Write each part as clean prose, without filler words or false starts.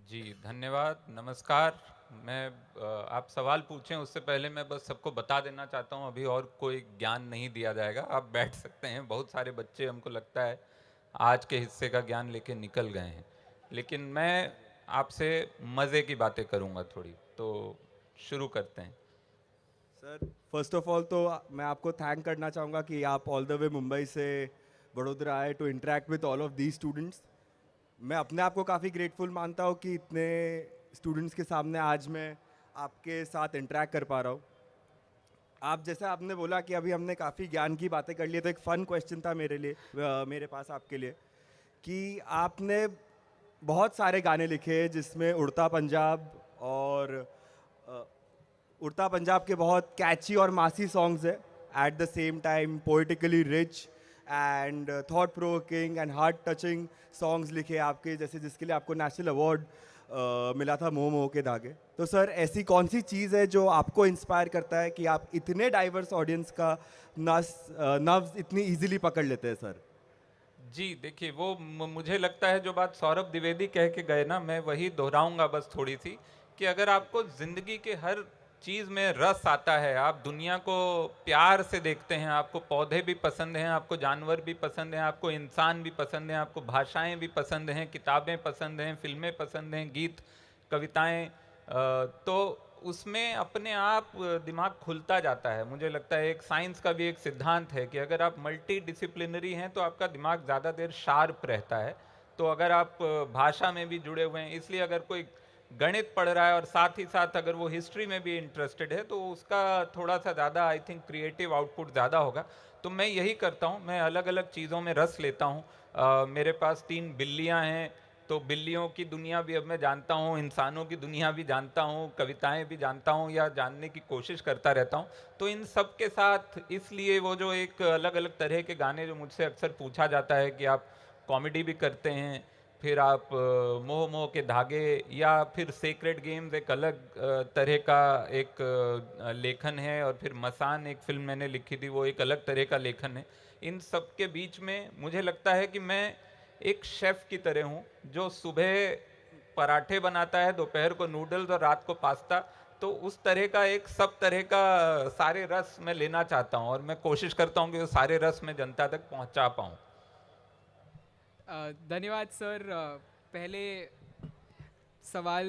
जी, धन्यवाद, नमस्कार। मैं आप सवाल पूछें उससे पहले मैं बस सबको बता देना चाहता हूँ अभी और कोई ज्ञान नहीं दिया जाएगा, आप बैठ सकते हैं। बहुत सारे बच्चे हमको लगता है आज के हिस्से का ज्ञान लेके निकल गए हैं। लेकिन मैं आपसे मज़े की बातें करूँगा थोड़ी, तो शुरू करते हैं। सर, फर्स्ट ऑफ ऑल तो मैं आपको थैंक करना चाहूँगा कि आप ऑल द वे मुंबई से वडोदरा आए to interact with all of the students. मैं अपने आप को काफ़ी ग्रेटफुल मानता हूँ कि इतने स्टूडेंट्स के सामने आज मैं आपके साथ इंटरेक्ट कर पा रहा हूँ। आप जैसे आपने बोला कि अभी हमने काफ़ी ज्ञान की बातें कर ली, तो एक फ़न क्वेश्चन था मेरे लिए, मेरे पास आपके लिए, कि आपने बहुत सारे गाने लिखे जिसमें उड़ता पंजाब और अ, उड़ता पंजाब के बहुत कैची और मासी सॉन्ग्स है, at the same time poetically rich and thought provoking and heart touching songs लिखे आपके, जैसे जिसके लिए आपको नेशनल अवार्ड मिला था, मोह मोह के धागे। तो सर, ऐसी कौन सी चीज़ है जो आपको इंस्पायर करता है कि आप इतने डाइवर्स ऑडियंस का नव्स इतनी इजीली पकड़ लेते हैं सर? जी, देखिए वो मुझे लगता है जो बात सौरभ द्विवेदी कह के गए ना, मैं वही दोहराऊँगा बस थोड़ी-सी, कि अगर आपको ज़िंदगी के हर चीज़ में रस आता है, आप दुनिया को प्यार से देखते हैं, आपको पौधे भी पसंद हैं, आपको जानवर भी पसंद हैं, आपको इंसान भी पसंद हैं, आपको भाषाएँ भी पसंद हैं, किताबें पसंद हैं, फ़िल्में पसंद हैं, गीत, कविताएँ, तो उसमें अपने आप दिमाग खुलता जाता है। मुझे लगता है एक साइंस का भी एक सिद्धांत है कि अगर आप मल्टी डिसिप्लिनरी हैं तो आपका दिमाग ज़्यादा देर शार्प रहता है। तो अगर आप भाषा में भी जुड़े हुए हैं, इसलिए अगर कोई गणित पढ़ रहा है और साथ ही साथ अगर वो हिस्ट्री में भी इंटरेस्टेड है तो उसका थोड़ा सा ज़्यादा आई थिंक क्रिएटिव आउटपुट ज़्यादा होगा। तो मैं यही करता हूँ, मैं अलग अलग चीज़ों में रस लेता हूँ। मेरे पास 3 बिल्लियाँ हैं, तो बिल्लियों की दुनिया भी अब मैं जानता हूँ, इंसानों की दुनिया भी जानता हूँ, कविताएँ भी जानता हूँ या जानने की कोशिश करता रहता हूँ। तो इन सब के साथ इसलिए वो जो एक अलग-अलग तरह के गाने जो मुझसे अक्सर पूछा जाता है कि आप कॉमेडी भी करते हैं, फिर आप मोह मोह के धागे या फिर सेक्रेड गेम्स एक अलग तरह का एक लेखन है, और फिर मसान एक फ़िल्म मैंने लिखी थी, वो एक अलग तरह का लेखन है। इन सब के बीच में मुझे लगता है कि मैं एक शेफ की तरह हूँ जो सुबह पराठे बनाता है, दोपहर को नूडल्स और रात को पास्ता। तो उस तरह का एक सब तरह का सारे रस मैं लेना चाहता हूँ और मैं कोशिश करता हूँ कि वो सारे रस मैं जनता तक पहुँचा पाऊँ। धन्यवाद सर। पहले सवाल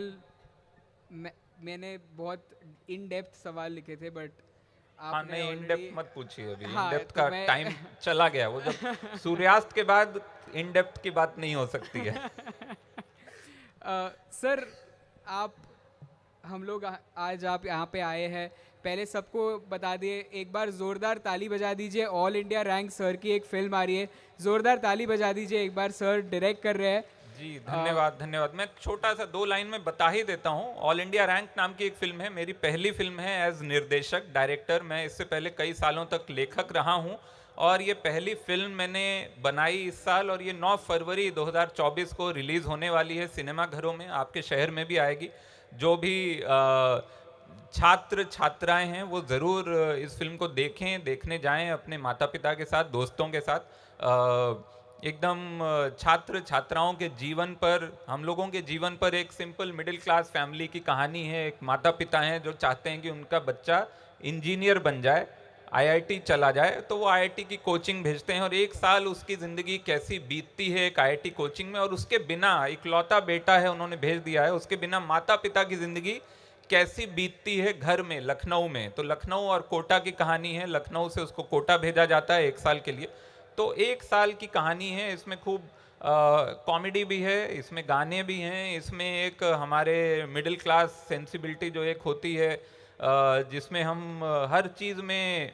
मैं मैंने बहुत इन डेप्थ सवाल लिखे थे, बट हाँ, आपने नहीं इन डेप्थ ऑलरेडी मत पूछिए, अभी इन हाँ, डेप्थ तो का मैं टाइम चला गया। वो जब सूर्यास्त के बाद इन डेप्थ की बात नहीं हो सकती है। सर, आप हम लोग आज आप यहाँ पे आए हैं, पहले सबको बता दिए, एक बार ज़ोरदार ताली बजा दीजिए। ऑल इंडिया रैंक सर की एक फिल्म आ रही है, ज़ोरदार ताली बजा दीजिए एक बार। सर डायरेक्ट कर रहे हैं। जी, अ, धन्यवाद, धन्यवाद। मैं छोटा सा 2 लाइन में बता ही देता हूँ। ऑल इंडिया रैंक नाम की एक फ़िल्म है, मेरी पहली फ़िल्म है एज़ निर्देशक, डायरेक्टर। मैं इससे पहले कई सालों तक लेखक रहा हूँ और ये पहली फ़िल्म मैंने बनाई इस साल, और ये 9 फरवरी 2024 को रिलीज़ होने वाली है सिनेमाघरों में, आपके शहर में भी आएगी। जो भी छात्र-छात्राएँ हैं, वो ज़रूर इस फ़िल्म को देखें, देखने जाएँ अपने माता-पिता के साथ, दोस्तों के साथ। एकदम छात्र-छात्राओं के जीवन पर, हम लोगों के जीवन पर एक सिंपल मिडिल क्लास फैमिली की कहानी है। एक माता-पिता हैं जो चाहते हैं कि उनका बच्चा इंजीनियर बन जाए, आईआईटी चला जाए, तो वो आईआईटी की कोचिंग भेजते हैं और 1 साल उसकी ज़िंदगी कैसी बीतती है एक आईआईटी कोचिंग में, और उसके बिना, इकलौता बेटा है उन्होंने भेज दिया है, उसके बिना माता-पिता की ज़िंदगी कैसी बीतती है घर में, लखनऊ में। तो लखनऊ और कोटा की कहानी है, लखनऊ से उसको कोटा भेजा जाता है 1 साल के लिए। तो 1 साल की कहानी है, इसमें खूब कॉमेडी भी है, इसमें गाने भी हैं, इसमें एक हमारे मिडिल क्लास सेंसिबिलिटी जो एक होती है, जिसमें हम हर चीज़ में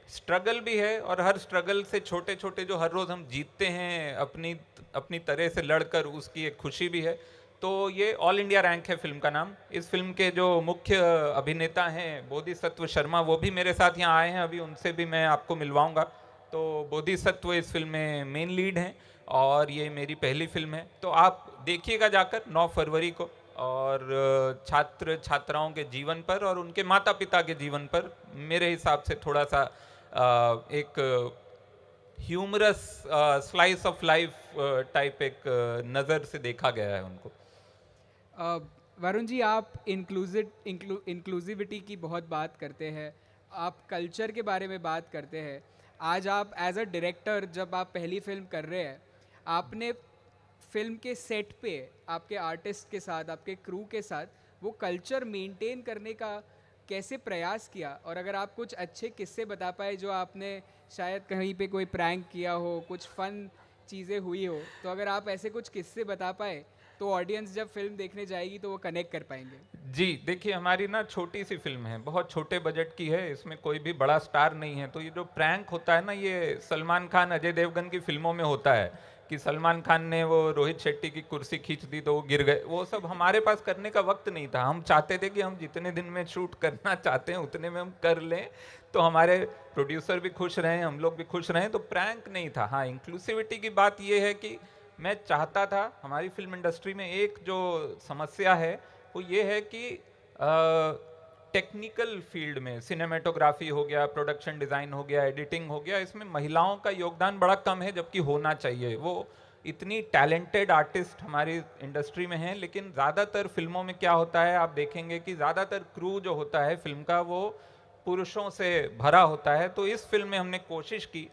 स्ट्रगल भी है, और हर स्ट्रगल से छोटे-छोटे जो हर रोज़ हम जीतते हैं अपनी अपनी तरह से लड़कर, उसकी एक खुशी भी है। तो ये ऑल इंडिया रैंक है फ़िल्म का नाम। इस फ़िल्म के जो मुख्य अभिनेता हैं बोधिसत्व शर्मा, वो भी मेरे साथ यहाँ आए हैं, अभी उनसे भी मैं आपको मिलवाऊँगा। तो बोधिसत्व इस फ़िल्म में मेन लीड हैं और ये मेरी पहली फ़िल्म है। तो आप देखिएगा जाकर 9 फरवरी को, और छात्र-छात्राओं के जीवन पर और उनके माता-पिता के जीवन पर मेरे हिसाब से थोड़ा-सा एक humorous slice of life type एक नज़र से देखा गया है उनको। वरुण जी, आप इंक्लूसिविटी की बहुत बात करते हैं, आप कल्चर के बारे में बात करते हैं। आज आप एज अ डायरेक्टर, जब आप पहली फिल्म कर रहे हैं, आपने फिल्म के सेट पे आपके आर्टिस्ट के साथ, आपके क्रू के साथ वो कल्चर मेंटेन करने का कैसे प्रयास किया? और अगर आप कुछ अच्छे किस्से बता पाए जो आपने शायद कहीं पे कोई प्रैंक किया हो, कुछ फन चीज़ें हुई हो, तो अगर आप ऐसे कुछ किस्से बता पाए तो ऑडियंस जब फिल्म देखने जाएगी तो वो कनेक्ट कर पाएंगे। जी, देखिए हमारी ना छोटी सी फिल्म है, बहुत छोटे बजट की है, इसमें कोई भी बड़ा स्टार नहीं है। तो ये जो प्रैंक होता है ना, ये सलमान खान, अजय देवगन की फिल्मों में होता है कि सलमान खान ने वो रोहित शेट्टी की कुर्सी खींच दी तो वो गिर गए। वो सब हमारे पास करने का वक्त नहीं था। हम चाहते थे कि हम जितने दिन में शूट करना चाहते हैं उतने में हम कर लें, तो हमारे प्रोड्यूसर भी खुश रहें, हम लोग भी खुश रहें। तो प्रैंक नहीं था। हाँ, इंक्लूसिविटी की बात ये है कि मैं चाहता था, हमारी फिल्म इंडस्ट्री में एक जो समस्या है वो ये है कि टेक्निकल फील्ड में सिनेमेटोग्राफी हो गया, प्रोडक्शन डिज़ाइन हो गया, एडिटिंग हो गया, इसमें महिलाओं का योगदान बड़ा कम है, जबकि होना चाहिए। वो इतनी टैलेंटेड आर्टिस्ट हमारी इंडस्ट्री में हैं, लेकिन ज़्यादातर फिल्मों में क्या होता है, आप देखेंगे कि ज़्यादातर क्रू जो होता है फिल्म का वो पुरुषों से भरा होता है। तो इस फिल्म में हमने कोशिश की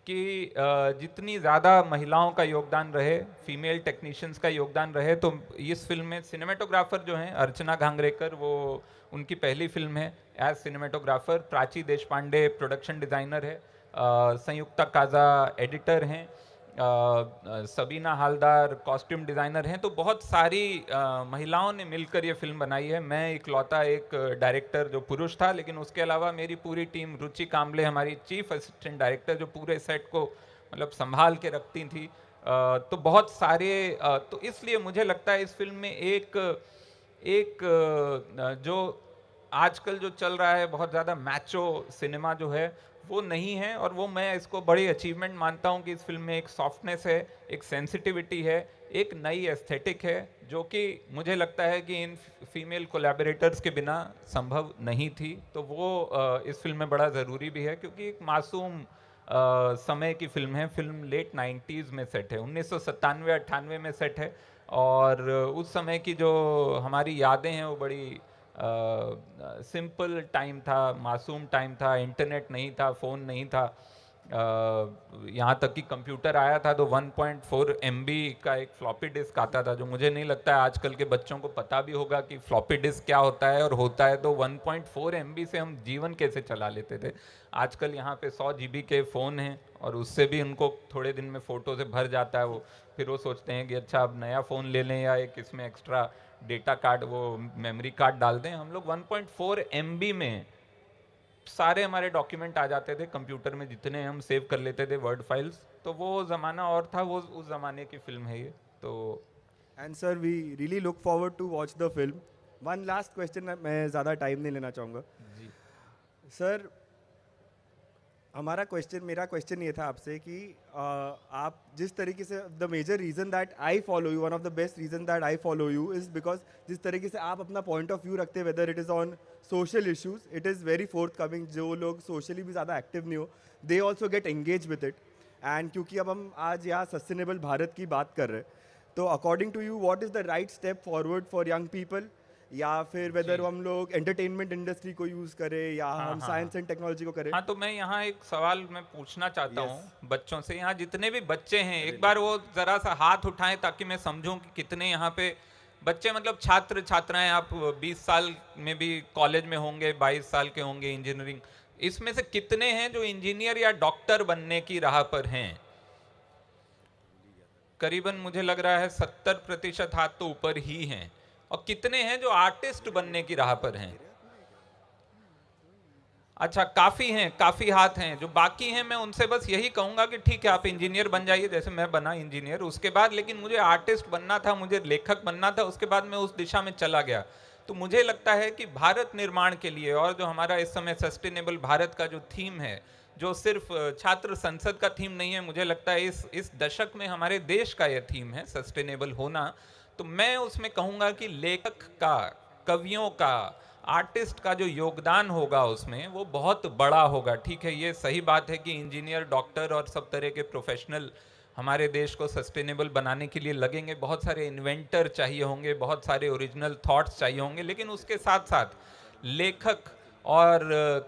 कि जितनी ज़्यादा महिलाओं का योगदान रहे, फीमेल टेक्नीशियंस का योगदान रहे। तो इस फिल्म में सिनेमेटोग्राफर जो हैं अर्चना घांगरेकर, वो उनकी पहली फिल्म है as cinematographer. Prachi Deshpande production designer है, संयुक्ता काजा एडिटर हैं, सबीना हालदार कॉस्ट्यूम डिज़ाइनर हैं। तो बहुत सारी महिलाओं ने मिलकर ये फिल्म बनाई है। मैं इकलौता एक डायरेक्टर जो पुरुष था, लेकिन उसके अलावा मेरी पूरी टीम, रुचि कामले हमारी चीफ असिस्टेंट डायरेक्टर जो पूरे सेट को मतलब संभाल के रखती थी। तो बहुत सारे तो इसलिए मुझे लगता है इस फिल्म में एक एक जो आजकल जो चल रहा है बहुत ज़्यादा मैचो सिनेमा जो है वो नहीं है, और वो मैं इसको बड़ी अचीवमेंट मानता हूँ कि इस फिल्म में एक सॉफ्टनेस है, एक सेंसिटिविटी है, एक नई एस्थेटिक है, जो कि मुझे लगता है कि इन फीमेल कोलैबोरेटर्स के बिना संभव नहीं थी। तो वो इस फिल्म में बड़ा ज़रूरी भी है, क्योंकि एक मासूम समय की फिल्म है। फिल्म लेट 90s में सेट है, 1997-98 में सेट है, और उस समय की जो हमारी यादें हैं वो बड़ी सिंपल टाइम था, मासूम टाइम था। इंटरनेट नहीं था, फ़ोन नहीं था, यहाँ तक कि कंप्यूटर आया था तो 1.4 MB का एक फ्लॉपी डिस्क आता था, जो मुझे नहीं लगता है आजकल के बच्चों को पता भी होगा कि फ्लॉपी डिस्क क्या होता है, और होता है तो 1.4 MB से हम जीवन कैसे चला लेते थे। आजकल यहाँ पे 100 GB के फ़ोन हैं, और उससे भी उनको थोड़े दिन में फ़ोटो से भर जाता है वो। फिर वो सोचते हैं कि अच्छा अब नया फ़ोन ले लें, या एक इसमें एक्स्ट्रा डेटा कार्ड, वो मेमोरी कार्ड डाल दें। हम लोग 1.4 MB में सारे हमारे डॉक्यूमेंट आ जाते थे कंप्यूटर में, जितने हम सेव कर लेते थे वर्ड फाइल्स। तो वो ज़माना और था, वो उस ज़माने की फिल्म है ये। तो and sir we really look forward to watch the film. One last question, मैं ज़्यादा टाइम नहीं लेना चाहूँगा जी, सर। मेरा क्वेश्चन ये था आपसे कि आप जिस तरीके से, the major reason that I follow you, one of the best reason that I follow you is because जिस तरीके से आप अपना पॉइंट ऑफ व्यू रखते हैं, whether it is on social issues, it is very fourth coming. जो लोग socially भी ज़्यादा एक्टिव नहीं हो, they also get engage with it. And क्योंकि अब हम आज यहाँ सस्टेनेबल भारत की बात कर रहे हैं, तो according to you what is the right step forward for young people, या फिर वेदर हम लोग एंटरटेनमेंट इंडस्ट्री को यूज़ करें या हम साइंस एंड टेक्नोलॉजी को करें? हाँ, तो मैं यहाँ एक सवाल मैं पूछना चाहता Yes. हूँ बच्चों से। यहाँ जितने भी बच्चे हैं, एक बार वो ज़रा सा हाथ उठाएं ताकि मैं समझूं कि कितने यहाँ पे बच्चे, मतलब छात्र छात्राएं। आप 20 साल में भी कॉलेज में होंगे, 22 साल के होंगे इंजीनियरिंग। इसमें से कितने हैं जो इंजीनियर या डॉक्टर बनने की राह पर हैं? करीबन मुझे लग रहा है 70% हाथ तो ऊपर ही हैं। और कितने हैं जो आर्टिस्ट बनने की राह पर हैं? अच्छा, काफी हैं, काफी हाथ हैं। जो बाकी हैं मैं उनसे बस यही कहूंगा कि ठीक है आप इंजीनियर बन जाइए, जैसे मैं बना इंजीनियर उसके बाद, लेकिन मुझे आर्टिस्ट बनना था, मुझे लेखक बनना था, उसके बाद मैं उस दिशा में चला गया। तो मुझे लगता है कि भारत निर्माण के लिए, और जो हमारा इस समय सस्टेनेबल भारत का जो थीम है, जो सिर्फ छात्र संसद का थीम नहीं है, मुझे लगता है इस दशक में हमारे देश का यह थीम है सस्टेनेबल होना। तो मैं उसमें कहूँगा कि लेखक का, कवियों का, आर्टिस्ट का जो योगदान होगा उसमें वो बहुत बड़ा होगा। ठीक है, ये सही बात है कि इंजीनियर, डॉक्टर और सब तरह के प्रोफेशनल हमारे देश को सस्टेनेबल बनाने के लिए लगेंगे, बहुत सारे इन्वेंटर चाहिए होंगे, बहुत सारे ओरिजिनल थॉट्स चाहिए होंगे, लेकिन उसके साथ साथ लेखक और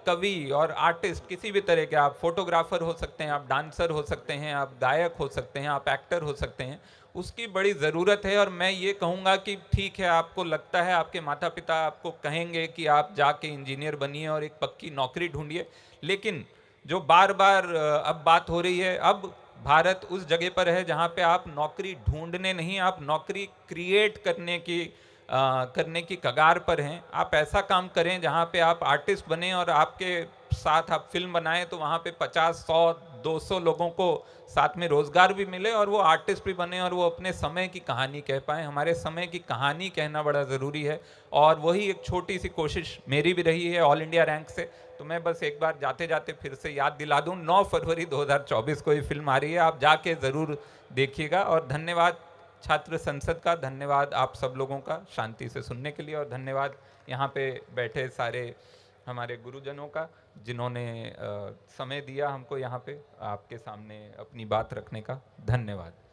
कवि और आर्टिस्ट, किसी भी तरह के, आप फोटोग्राफर हो सकते हैं, आप डांसर हो सकते हैं, आप गायक हो सकते हैं, आप एक्टर हो सकते हैं, उसकी बड़ी ज़रूरत है। और मैं ये कहूँगा कि ठीक है, आपको लगता है, आपके माता पिता आपको कहेंगे कि आप जाके इंजीनियर बनिए और एक पक्की नौकरी ढूंढिए, लेकिन जो बार बार अब बात हो रही है, अब भारत उस जगह पर है जहाँ पे आप नौकरी ढूंढने नहीं, आप नौकरी क्रिएट करने की कगार पर हैं। आप ऐसा काम करें जहाँ पे आप आर्टिस्ट बने और आपके साथ आप फिल्म बनाएं तो वहाँ पे 50, 100, 200 लोगों को साथ में रोजगार भी मिले और वो आर्टिस्ट भी बने और वो अपने समय की कहानी कह पाए। हमारे समय की कहानी कहना बड़ा ज़रूरी है और वही एक छोटी सी कोशिश मेरी भी रही है ऑल इंडिया रैंक से। तो मैं बस एक बार जाते जाते फिर से याद दिला दूं, 9 फरवरी 2024 को ये फिल्म आ रही है, आप जाके ज़रूर देखिएगा। और धन्यवाद छात्र संसद का, धन्यवाद आप सब लोगों का शांति से सुनने के लिए, और धन्यवाद यहाँ पे बैठे सारे हमारे गुरुजनों का जिन्होंने समय दिया हमको यहाँ पे आपके सामने अपनी बात रखने का। धन्यवाद।